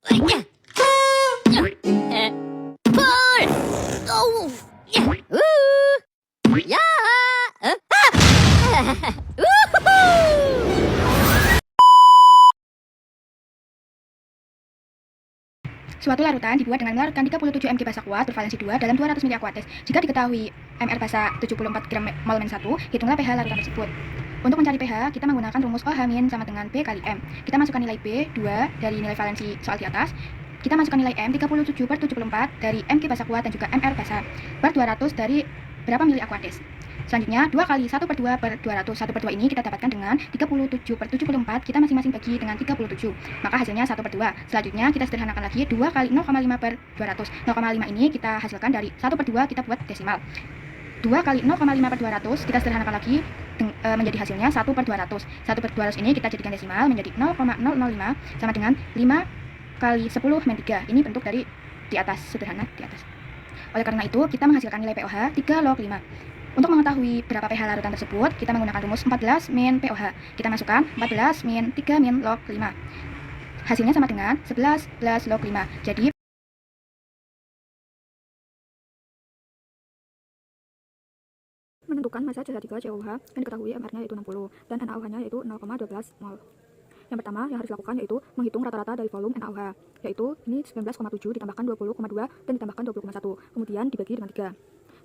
Ya. Suatu larutan dibuat dengan melarutkan 37 mg basa kuat bervalensi 2 dalam 200 ml aquates. Jika diketahui mR basa 74 gram mol min 1, hitunglah pH larutan tersebut. Untuk mencari pH, kita menggunakan rumus OH min sama dengan P kali M. Kita masukkan nilai P 2 dari nilai valensi soal di atas. Kita masukkan nilai M 37/74 dari mg basa kuat dan juga mR basa per 200 dari berapa mili aquates. Selanjutnya, 2 kali 1/2/200. 1/2 ini kita dapatkan dengan 37/74. Kita masing-masing bagi dengan 37. Maka hasilnya 1/2. Selanjutnya, kita sederhanakan lagi. 2 kali 0,5/200. 0,5 ini kita hasilkan dari 1/2 kita buat desimal. 2 kali 0,5/200 kita sederhanakan lagi menjadi hasilnya 1/200. 1/200 ini kita jadikan desimal menjadi 0,005 sama dengan 5 kali 10 min 3. Ini bentuk dari di atas, sederhana di atas. Oleh karena itu, kita menghasilkan nilai pOH 3 log 5. Untuk mengetahui berapa pH larutan tersebut, kita menggunakan rumus 14 min pOH. Kita masukkan 14 min 3 min log 5. Hasilnya sama dengan 11 plus log 5. Jadi menentukan massa CH3COOH yang diketahui mR-nya yaitu 60 dan NaOH-nya yaitu 0,12 mol. Yang pertama yang harus dilakukan yaitu menghitung rata-rata dari volume NaOH, yaitu ini 19,7 ditambahkan 20,2 dan ditambahkan 20,1, kemudian dibagi dengan 3,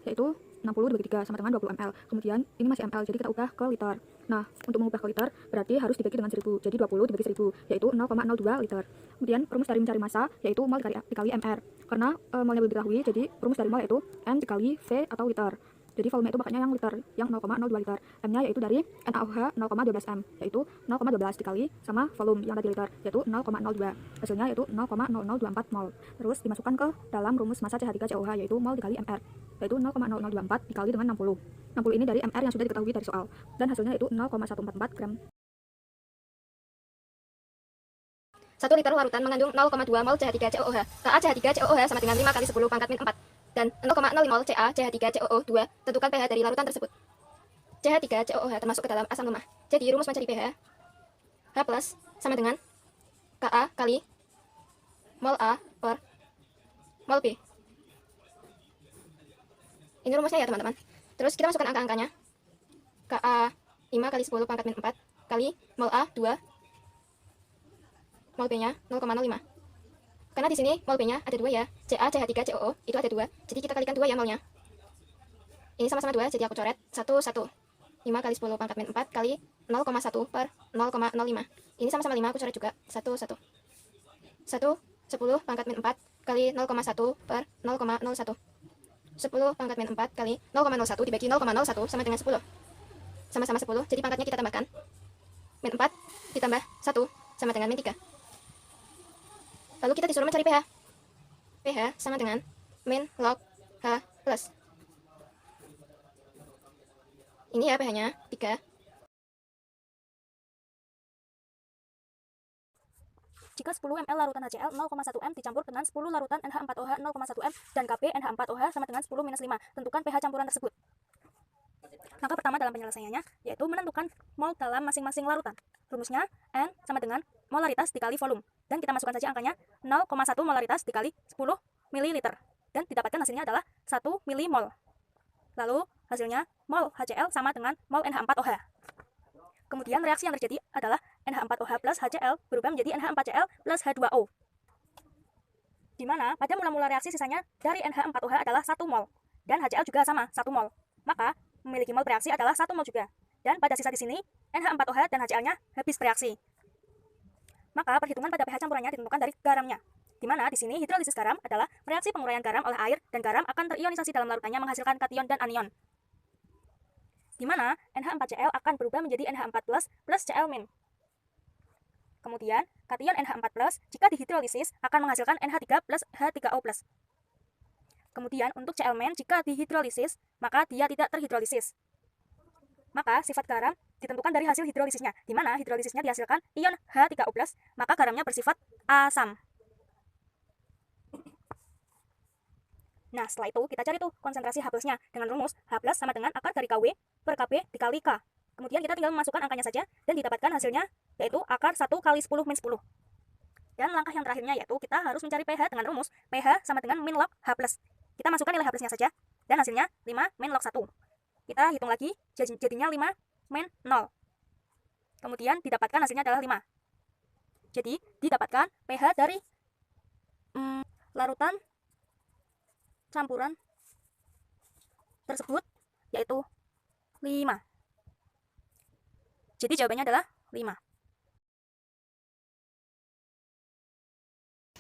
yaitu 60 dibagi 3 sama dengan 20 ml. Kemudian ini masih ml, jadi kita ubah ke liter. Nah, untuk mengubah ke liter berarti harus dibagi dengan 1000, jadi 20 dibagi 1000, yaitu 0,02 liter. Kemudian rumus dari mencari massa yaitu mol dikali mR. Karena molnya belum diketahui, jadi rumus dari mol yaitu M dikali V atau liter. Jadi volume itu makanya yang liter, yang 0,02 liter. M-nya yaitu dari NaOH 0,12 M, yaitu 0,12 dikali sama volume yang tadi liter, yaitu 0,02. Hasilnya yaitu 0,0024 mol. Terus dimasukkan ke dalam rumus massa CH3COOH yaitu mol dikali mR, yaitu 0,0024 dikali dengan 60. 60 ini dari mR yang sudah diketahui dari soal, dan hasilnya yaitu 0,144 gram. 1 liter larutan mengandung 0,2 mol CH3COOH. Ka CH3COOH sama dengan 5 kali 10 pangkat min 4 dan 0,05 mol Ca CH3COO2. Tentukan pH dari larutan tersebut. CH3COOH termasuk ke dalam asam lemah. Jadi rumus mencari pH H plus sama dengan Ka kali mol A per mol B. Ini rumusnya ya teman-teman. Terus kita masukkan angka-angkanya. Ka 5 kali 10 pangkat min 4 kali mol A 2, mol B-nya 0,05. Karena di sini mol B-nya ada 2 ya. Ca CH3COO itu ada 2. Jadi kita kalikan 2 ya molnya. Ini sama-sama 2, jadi aku coret 1 1. 5 kali 10 pangkat min 4 kali 0,1 per 0,05. Ini sama-sama 5, aku coret juga 1 1. 1 10 pangkat min 4 kali 0,1 per 0,01. 10 pangkat min 4 kali 0,01 dibagi 0,01 sama dengan 10. Sama-sama 10, jadi pangkatnya kita tambahkan. Min 4 ditambah 1 sama dengan min 3. Lalu kita disuruh mencari pH. pH sama dengan min log H plus. Ini ya pH-nya 3. Jika 10 ml larutan HCl 0,1 m dicampur dengan 10 larutan NH4OH 0,1 m dan Kp NH4OH sama dengan 10-5, tentukan pH campuran tersebut. Langkah pertama dalam penyelesaiannya yaitu menentukan mol dalam masing-masing larutan. Rumusnya N sama dengan molaritas dikali volume, dan kita masukkan saja angkanya 0,1 molaritas dikali 10 ml, dan didapatkan hasilnya adalah 1 milimol. Lalu hasilnya mol HCl sama dengan mol NH4OH. Kemudian reaksi yang terjadi adalah NH4OH plus HCl berubah menjadi NH4Cl plus H2O, di mana pada mula-mula reaksi sisanya dari NH4OH adalah 1 mol, dan HCl juga sama 1 mol. Maka memiliki mol bereaksi adalah 1 mol juga, dan pada sisa di sini NH4OH dan HCl-nya habis bereaksi. Maka perhitungan pada pH campurannya ditentukan dari garamnya, di mana di sini hidrolisis garam adalah reaksi penguraian garam oleh air, dan garam akan terionisasi dalam larutannya menghasilkan kation dan anion, di mana NH4Cl akan berubah menjadi NH4 plus Cl-. Kemudian kation NH4 jika dihidrolisis akan menghasilkan NH3 plus H3O+. Kemudian untuk Cl- jika dihidrolisis maka dia tidak terhidrolisis. Maka sifat garam ditentukan dari hasil hidrolisisnya, di mana hidrolisisnya dihasilkan ion H3O+, maka garamnya bersifat asam. Nah, setelah itu kita cari tuh konsentrasi H+-nya dengan rumus H+ sama dengan akar dari Kw per Kp dikali K. Kemudian kita tinggal memasukkan angkanya saja dan didapatkan hasilnya yaitu akar 1 kali 10 min 10. Dan langkah yang terakhirnya yaitu kita harus mencari pH dengan rumus pH sama dengan min log H+. Kita masukkan nilai H+-nya saja, dan hasilnya 5 min log 1. Kita hitung lagi, jadinya 5 min 0. Kemudian didapatkan hasilnya adalah 5. Jadi didapatkan pH dari larutan campuran tersebut yaitu 5. Jadi jawabannya adalah 5.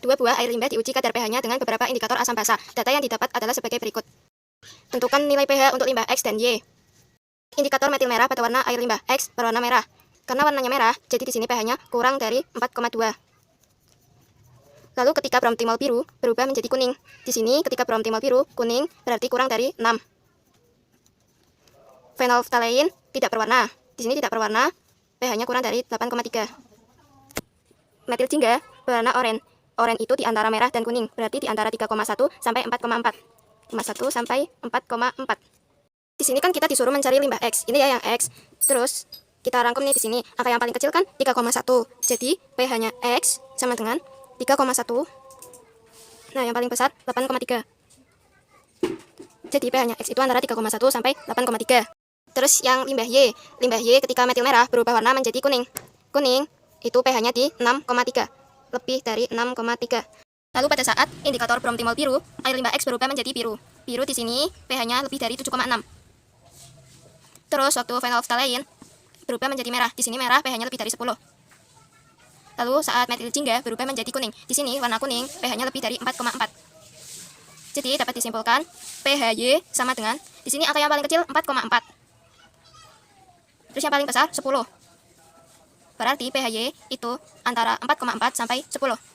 2 buah air limbah diuji kadar pH-nya dengan beberapa indikator asam basa. Data yang didapat adalah sebagai berikut. Tentukan nilai pH untuk limbah X dan Y. Indikator metil merah pada warna air limbah X berwarna merah. Karena warnanya merah, jadi di sini pH-nya kurang dari 4,2. Lalu ketika bromtimol biru berubah menjadi kuning. Di sini ketika bromtimol biru kuning berarti kurang dari 6. Phenolphthalein tidak berwarna. Di sini tidak berwarna, pH-nya kurang dari 8,3. Metil jingga berwarna oranye. Oranye itu di antara merah dan kuning, berarti di antara 3,1 sampai 4,4. 5,1 sampai 4,4. Di sini kan kita disuruh mencari limbah X. Ini ya yang X. Terus kita rangkum nih di sini. Angka yang paling kecil kan 3,1. Jadi pH-nya X sama dengan 3,1. Nah, yang paling besar 8,3. Jadi pH-nya X itu antara 3,1 sampai 8,3. Terus yang limbah Y. Limbah Y ketika metil merah berubah warna menjadi kuning. Kuning itu pH-nya di 6,3. Lebih dari 6,3. Lalu pada saat indikator bromtimol biru, air limbah X berubah menjadi biru. Biru di sini pH-nya lebih dari 7,6. Terus waktu phenolphthalein berubah menjadi merah. Di sini merah pH-nya lebih dari 10. Lalu saat metil jingga berubah menjadi kuning. Di sini warna kuning pH-nya lebih dari 4,4. Jadi dapat disimpulkan pH Y sama dengan, di sini angka yang paling kecil 4,4. Terus yang paling besar 10. Berarti pH Y itu antara 4,4 sampai 10.